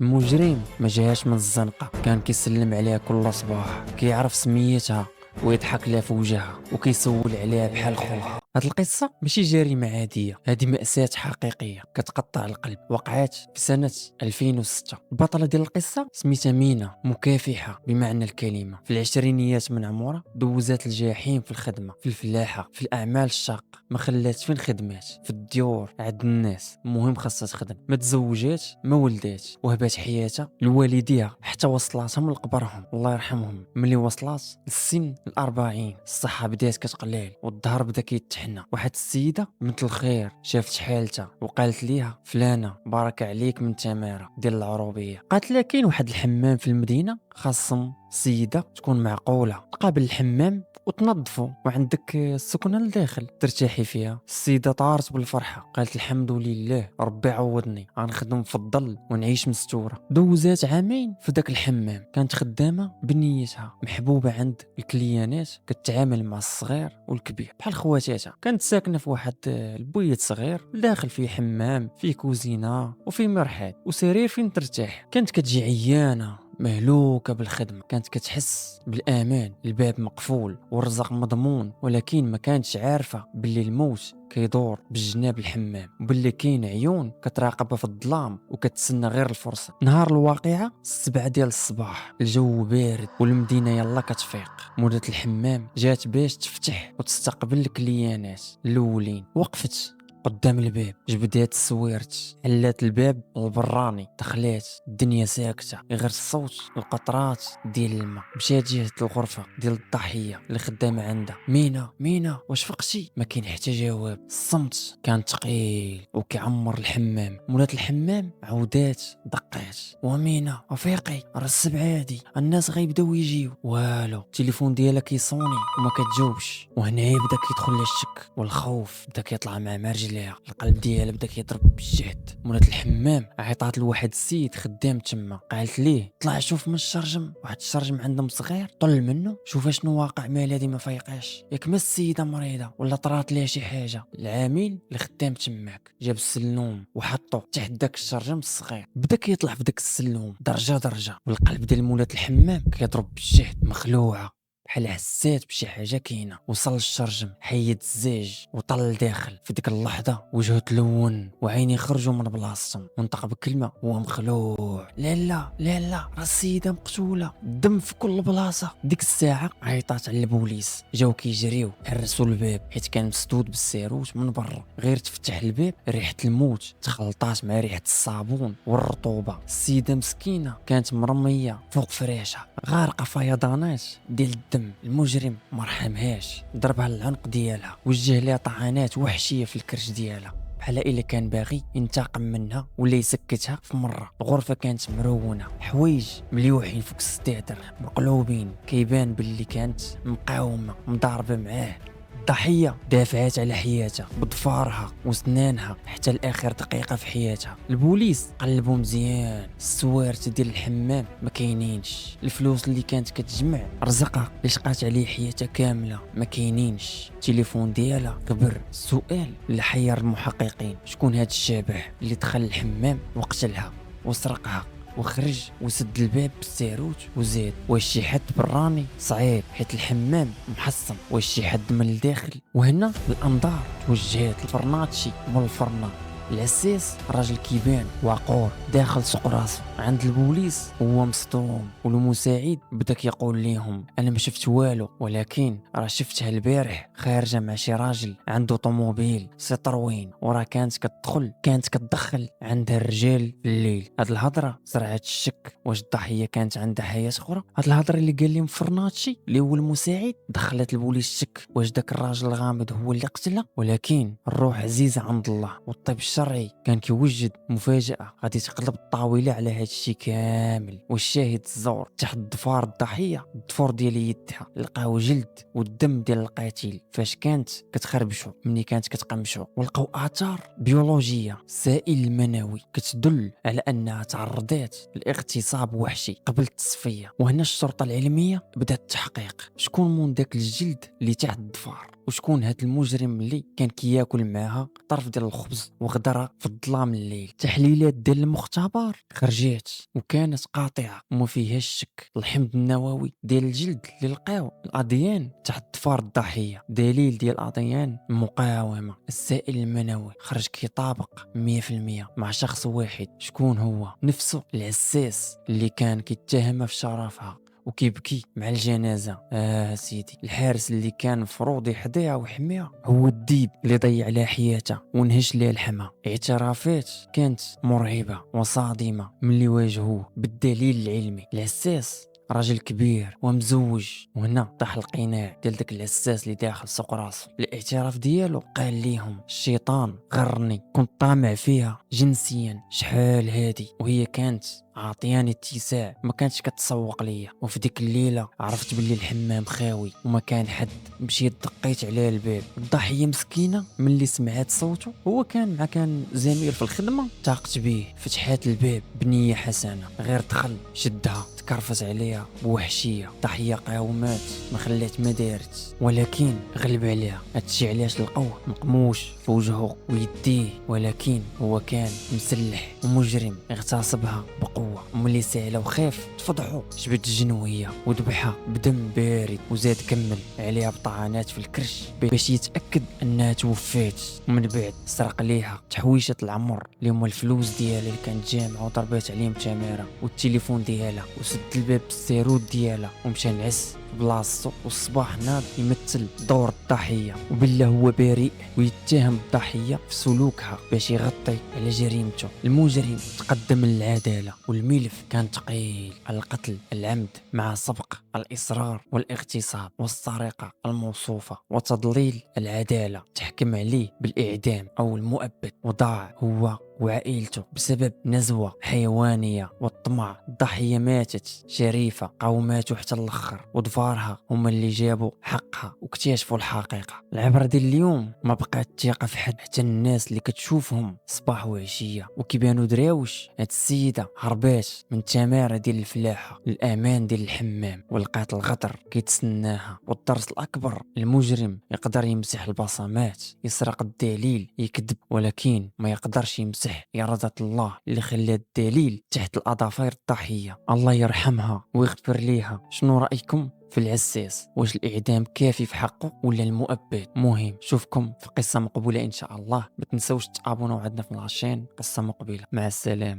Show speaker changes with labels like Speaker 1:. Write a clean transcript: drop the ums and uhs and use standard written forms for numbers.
Speaker 1: المجرم ما جاهاش من الزنقة، كان كيسلم عليها كل صباح، كيعرف سميتها ويضحك لها في وجهها وكيسول عليها بحال خوها. هاد القصة ماشي جريمة عادية، هادي مأساة حقيقية كتقطع القلب. وقعات في سنة 2006. البطلة ديال القصة سميتها مينا، مكافحة بمعنى الكلمة. في العشرينيات من عمرها دوزات الجحيم في الخدمة، في الفلاحة، في الأعمال الشاقة. ما خلات فين خدمات، في الديور عند الناس. المهم خاصها تخدم. ما تزوجات، ما ولدات، وهبات حياتها لوالديها حتى وصلاتهم لقبرهم الله يرحمهم. ملي وصلات للسن ال40 الصحة بدات كتقليل والظهر بدا كيتحنى. واحد السيدة بنت الخير شافت حالتها وقالت ليها: فلانة بارك عليك من تمارة ديال العروبية. قالت لها: كاين واحد الحمام في المدينة خاصم السيدة تكون معقولة، تقابل الحمام وتنظفوا وعندك السكنة لداخل ترتاحي فيها. السيدة طارت بالفرحة، قالت: الحمد لله ربي عوضني، غنخدم في الظل ونعيش مستورة. دوزات عامين في داك الحمام، كانت خدامة بنيتها، محبوبة عند الكليانات، كتعامل مع الصغير والكبير بحال خواتاتها. كانت ساكنة في واحد البيت صغير داخل فيه حمام، فيه كوزينة وفيه مرحاض وسرير فين ترتاح. كانت كتجي عيانة مهلوكة بالخدمة، كانت كتحس بالأمان. الباب مقفول والرزق مضمون، ولكن ما كانتش عارفة باللي الموت كيدور بالجناب الحمام، وباللي كاين عيون كتراقبها في الظلام وكتسنى غير الفرصة. نهار الواقعة 7 ديال الصباح، الجو بارد والمدينة يلا كتفيق. مولة الحمام جات باش تفتح وتستقبل الكليانات الأولين. وقفت قدام الباب، جبدات السويرت، حلات الباب البراني، دخلات. الدنيا ساكتة، غير الصوت القطرات ديال الماء. مشات جهة الغرفة ديال الضحية اللي خدامة عندها. مينا مينا واش فقتي؟ ما كاين حتى جواب. الصمت كان ثقيل وكيعمر الحمام. مولات الحمام عودات دقات: ومينا وفيقي راه السبعة هادي، الناس غيبداو يجيو. والو، التليفون ديالها كيصوني وما كتجاوبش. وهنا بدا كيدخل لها الشك والخوف، بدا كيطلع مع رجليها. القلب ديالها بدا كيضرب بالجهد. مولات الحمام عيطات لواحد السيد خدام تما، قالت ليه: طلع شوف من الشرجم، واحد الشرجم عندهم صغير، طل منه شوف شنو واقع، مال هادي ما فايقاش، ياك ما السيده مريضه ولا طرات ليها شي حاجه. العامل اللي خدام تماك جاب السلوم وحطو تحت داك الشرجم الصغير، بدا كيطلع في داك السلوم درجه درجه. والقلب ديال مولات الحمام كيضرب بالجهد، مخلوعه بحال حسات بشي حاجه كاينه. وصل للشرجم، حيد الزاج وطل لداخل. في ديك اللحظه وجهه تلون وعيني خرجوا من بلاصتهم، ونطق بكلمه هو مخلوع: لا لا لا لا، راه السيده مقتوله، الدم في كل بلاصه. ديك الساعه عيطات على البوليس، جاو كيجريو حرسوا الباب حيت كان مسدود بالسيروت من برا. غير تفتح الباب ريحه الموت تخلطات مع ريحه الصابون والرطوبه. السيده مسكينه كانت مرميه فوق فراشها، غارقه فيضانات ديال الدم. المجرم ما رحمهاش، ضربها العنق ديالها، وجه لها طعنات وحشيه في الكرش ديالها، بحال الا كان باغي ينتقم منها ولا يسكتها في مره. الغرفه كانت مرونه، حوايج مليوحين فوق الستاتر مقلوبين، كيبان باللي كانت مقاومه مضاربه معاه. الضحية دافعت على حياتها بضفارها وسنانها حتى لآخر دقيقة في حياتها. البوليس قلبوا مزيان، السوارت ديال الحمام ما كاينينش، الفلوس اللي كانت كتجمع، رزقها اللي شقات عليه حياتها كاملة ما كاينينش، التليفون ديالها كبر. السؤال اللي حير المحققين: شكون هاد الشبح اللي دخل الحمام وقتلها وسرقها وخرج وسد الباب بالسيروت وزاد؟ واش شي حد براني؟ صعيب حيت الحمام محصن. واش شي حد من الداخل؟ وهنا الانظار توجهات لفرناتشي مول الفرنة. العساس راجل كيبان واقور داخل سوق راسو. عند البوليس هو مصدوم، والمساعد بدا كيقول ليهم: انا ما شفت والو، ولكن راه شفتها البارح خارجه مع شي راجل عنده طوموبيل سيتروين، وراه كانت كتدخل عندها الرجال في الليل. هاد الهضره زرعت الشك، واش الضحيه كانت عندها حياه اخرى؟ هاد الهضره اللي قال لهم فرناتشي اللي هو المساعد دخلت البوليس الشك، واش داك الراجل الغامض هو اللي قتلها؟ ولكن الروح عزيزه عند الله، والطب الشرعي كان كيوجد مفاجاه غادي تقلب الطاوله على هاد الشيء كامل. والشاهد الزور تحت ضفار الضحيه، الضفور ديال يدها لقاو جلد والدم ديال القاتل فاش كانت كتخربشو ملي كانت كتقمشو، ولقاو اثار بيولوجيه سائل المنوي كتدل على انها تعرضات لاغتصاب وحشي قبل التصفيه. وهنا الشرطه العلميه بدات التحقيق: شكون من داك الجلد اللي تحت الضفار؟ وشكون هاد المجرم اللي كان كياكل معاها طرف ديال الخبز وغدرها في الظلام الليل. تحليلات ديال المختبر خرجات وكانت قاطعه وما فيهاش شك. الحمض النووي ديال الجلد اللي لقاو الاديان تحت ضفار الضحيه دليل ديال الاديان المقاومه. السائل المنوي خرج كيطابق 100% مع شخص واحد. شكون هو؟ نفسه العساس اللي كان كيتهمها في شرفها وكيبكي مع الجنازة. سيدي الحارس اللي كان مفروض يحضيها ويحميها هو الديب اللي ضيع لها حياتها ونهش لها الحما. اعترافات كانت مرعبة وصادمة من اللي واجهوه بالدليل العلمي. العساس راجل كبير ومزوج، وهنا طاح القناع ديال داك العساس اللي داخل سوق راسو. الاعتراف ديالو قال ليهم الشيطان غرني، كنت طامع فيها جنسيا شحال هادي وهي كانت عاطياني اتساع، ما كانتش كتسوق ليا. وفي ديك الليله عرفت باللي الحمام خاوي وما كان حد. مشيت دقيت على الباب. الضحيه مسكينه ملي سمعت صوته، هو كان زميل في الخدمه، تاقت به. فتحات الباب بنيه حسنه، غير دخل شدها تكرفس عليها بوحشيه. ضحيه قاومات ما خلات ما دارت، ولكن غلب عليها. هادشي علاش لقوه مقموش في وجهه ويديه، ولكن هو كان مسلح ومجرم اغتصبها بقوه. وملي سالا وخاف تفضحو جبد الجنويه وذبحها بدم بارد، وزاد كمل عليها بطعنات في الكرش باش يتاكد انها توفات. ومن بعد سرق ليها تحويشه العمر اللي هما الفلوس ديالها اللي كانت جامعه، وضربات عليهم تماره والتليفون ديالها، وسد الباب بالسيرود ديالها ومشى نعس بلاصتو. والصباح ناض يمثل دور الضحيه وبالله هو بريء، ويتهم الضحيه في سلوكها باش يغطي على جريمته. المجرم تقدم للعداله والملف كان ثقيل: القتل العمد مع سبق الاصرار والاغتصاب والسرقه الموصوفه وتضليل العداله. تحكم عليه بالاعدام او المؤبد، وضاع هو وعائلته بسبب نزوة حيوانية والطمع. الضحية ماتت شريفة، قاوماتو حتى الاخر، وضفارها هما اللي جابوا حقها واكتشفوا الحقيقة. العبرة ديال اليوم ما بقات الثقة في حد، حتى الناس اللي كتشوفهم صباح وعشية وكيبانوا دراوش. هاد السيدة هربات من التمارة ديال الفلاحة للأمان ديال الحمام، ولقات الغدر كيتسناها. والدرس الأكبر: المجرم يقدر يمسح البصمات، يسرق الدليل، يكذب، ولكن ما يقدرش يمسح إرادة الله اللي خلى الدليل تحت الأظافر الضحية. الله يرحمها ويغفر ليها. شنو رأيكم في العساس؟ واش الإعدام كافي في حقه ولا المؤبد مهم؟ شوفكم في قصة مقبولة إن شاء الله. ما تنسوش تابونوا عندنا في العشان. قصة مقبلة. مع السلامة.